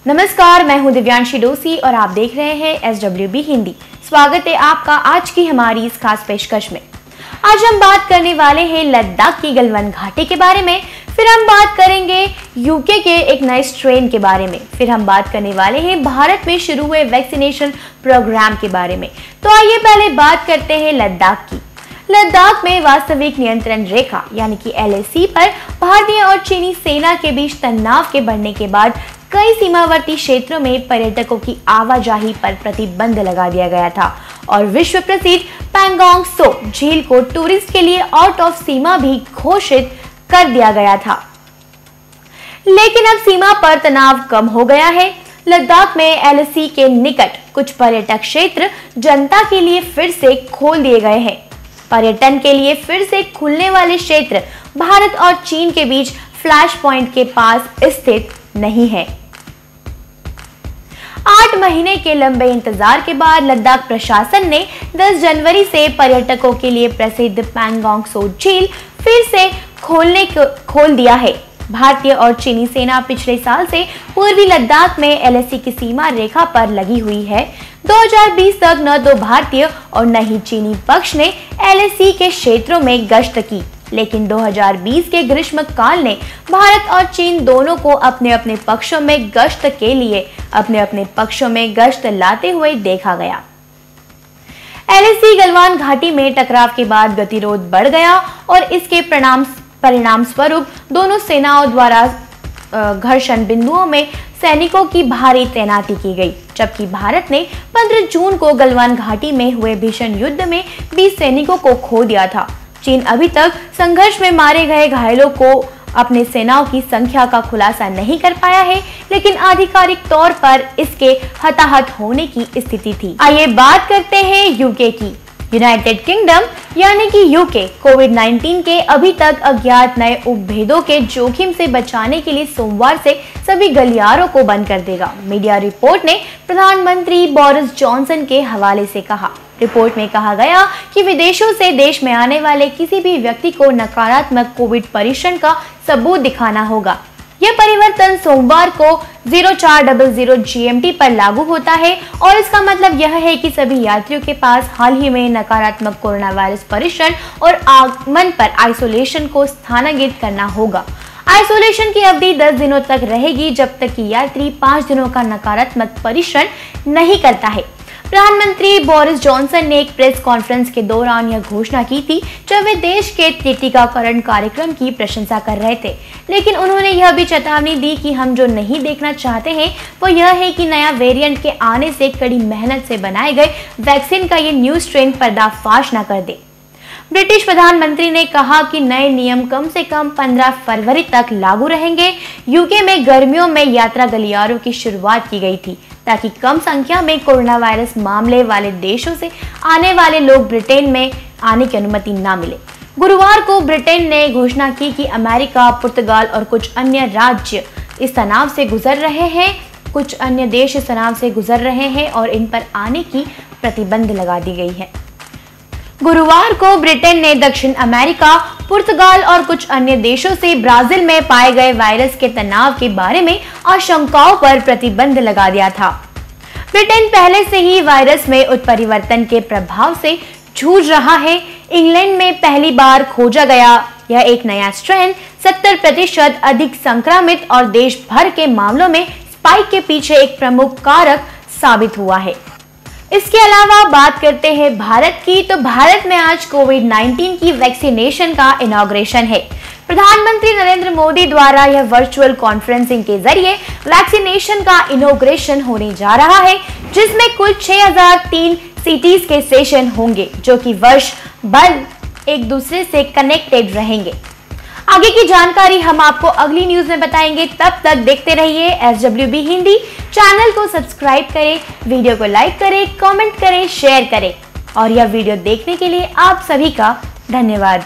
नमस्कार, मैं हूं दिव्यांशी डोसी और आप देख रहे हैं SWB हिंदी। स्वागत है आपका आज की हमारी इस खास पेशकश में। आज हम बात करने वाले हैं लद्दाख की गलवान घाटी के बारे में, फिर हम बात करेंगे यूके के एक नए स्ट्रेन के बारे में, फिर हम बात करने वाले हैं भारत में शुरू हुए वैक्सीनेशन प्रोग्राम के बारे में। तो आइए पहले बात करते हैं लद्दाख की। लद्दाख में वास्तविक नियंत्रण रेखा यानी कि LAC पर भारतीय और चीनी सेना के बीच तनाव के बढ़ने के बाद कई सीमावर्ती क्षेत्रों में पर्यटकों की आवाजाही पर प्रतिबंध लगा दिया गया था और विश्व प्रसिद्ध पैंगोंग त्सो झील को टूरिस्ट के लिए आउट ऑफ सीमा भी घोषित कर दिया गया था। लेकिन अब सीमा पर तनाव कम हो गया है। लद्दाख में LAC के निकट कुछ पर्यटक क्षेत्र जनता के लिए फिर से खोल दिए गए हैं। पर्यटन के लिए फिर से खुलने वाले क्षेत्र भारत और चीन के बीच फ्लैश पॉइंट के पास स्थित नहीं है। 8 महीने के लंबे इंतजार के बाद लद्दाख प्रशासन ने 10 जनवरी से पर्यटकों के लिए प्रसिद्ध पैंगोंग त्सो झील फिर से खोल दिया है। भारतीय और चीनी सेना पिछले साल से पूर्वी लद्दाख में LAC की सीमा रेखा पर लगी हुई है। 2020 तक न तो भारतीय और न ही चीनी पक्ष ने LAC के क्षेत्रों में गश्त की, लेकिन 2020 के ग्रीष्म काल ने भारत और चीन दोनों को अपने अपने पक्षों में गश्त लाते हुए देखा गया। LAC गलवान घाटी में टकराव के बाद गतिरोध बढ़ गया और इसके परिणाम स्वरूप दोनों सेनाओं द्वारा घर्षण बिंदुओं में सैनिकों की भारी तैनाती की गई, जबकि भारत ने 15 जून को गलवान घाटी में हुए भीषण युद्ध में 20 सैनिकों को खो दिया था। चीन अभी तक संघर्ष में मारे गए घायलों को अपने सेनाओं की संख्या का खुलासा नहीं कर पाया है, लेकिन आधिकारिक तौर पर इसके हताहत होने की स्थिति थी। आइए बात करते हैं यूके की। यूनाइटेड किंगडम यानी कि यूके कोविड-19 के अभी तक अज्ञात नए उपभेदों के जोखिम से बचाने के लिए सोमवार से सभी गलियारों को बंद कर देगा। मीडिया रिपोर्ट ने प्रधानमंत्री बोरिस जॉनसन के हवाले से कहा। रिपोर्ट में कहा गया कि विदेशों से देश में आने वाले किसी भी व्यक्ति को नकारात्मक कोविड परीक्षण का सबूत दिखाना होगा। यह परिवर्तन सोमवार को 0400 GMT पर लागू होता है और इसका मतलब यह है कि सभी यात्रियों के पास हाल ही में नकारात्मक कोरोना वायरस परीक्षण और आगमन पर आइसोलेशन को स्थानांतरित करना होगा। आइसोलेशन की अवधि 10 दिनों तक रहेगी जब तक कि यात्री 5 दिनों का नकारात्मक परीक्षण नहीं करता है। प्रधानमंत्री बोरिस जॉनसन ने एक प्रेस कॉन्फ्रेंस के दौरान यह घोषणा की थी जब वे देश के टीकाकरण कार्यक्रम की प्रशंसा कर रहे थे, लेकिन उन्होंने यह भी चेतावनी दी कि हम जो नहीं देखना चाहते हैं वो यह है कि नया वेरिएंट के आने से कड़ी मेहनत से बनाए गए वैक्सीन का ये न्यू स्ट्रेन पर्दाफाश न कर दे। ब्रिटिश प्रधानमंत्री ने कहा कि नए नियम कम से कम 15 फरवरी तक लागू रहेंगे। यूके में गर्मियों में यात्रा गलियारों की शुरुआत की गई थी ताकि कम संख्या में कोरोना वायरस मामले वाले देशों से आने वाले लोग ब्रिटेन में आने की अनुमति न मिले। गुरुवार को ब्रिटेन ने घोषणा की कि अमेरिका, पुर्तगाल और कुछ अन्य राज्य इस तनाव से गुजर रहे हैं और इन पर आने की प्रतिबंध लगा दी गई है। गुरुवार को ब्रिटेन ने दक्षिण अमेरिका, पुर्तगाल और कुछ अन्य देशों से ब्राजील में पाए गए वायरस के तनाव के बारे में आशंकाओं पर प्रतिबंध लगा दिया था। ब्रिटेन पहले से ही वायरस में उत्परिवर्तन के प्रभाव से जूझ रहा है। इंग्लैंड में पहली बार खोजा गया यह एक नया स्ट्रेन 70% अधिक संक्रमित और देश भर के मामलों में स्पाइक के पीछे एक प्रमुख कारक साबित हुआ है। इसके अलावा बात करते हैं भारत की, तो भारत में आज कोविड-19 की वैक्सीनेशन का इनॉग्रेशन है। प्रधानमंत्री नरेंद्र मोदी द्वारा यह वर्चुअल कॉन्फ्रेंसिंग के जरिए वैक्सीनेशन का इनॉग्रेशन होने जा रहा है, जिसमें कुल 6003 सिटीज के सेशन होंगे जो कि वर्ष भर एक दूसरे से कनेक्टेड रहेंगे। आगे की जानकारी हम आपको अगली न्यूज में बताएंगे। तब तक देखते रहिए SWB हिंदी। चैनल को सब्सक्राइब करें, वीडियो को लाइक करें, कमेंट करें, शेयर करें और यह वीडियो देखने के लिए आप सभी का धन्यवाद।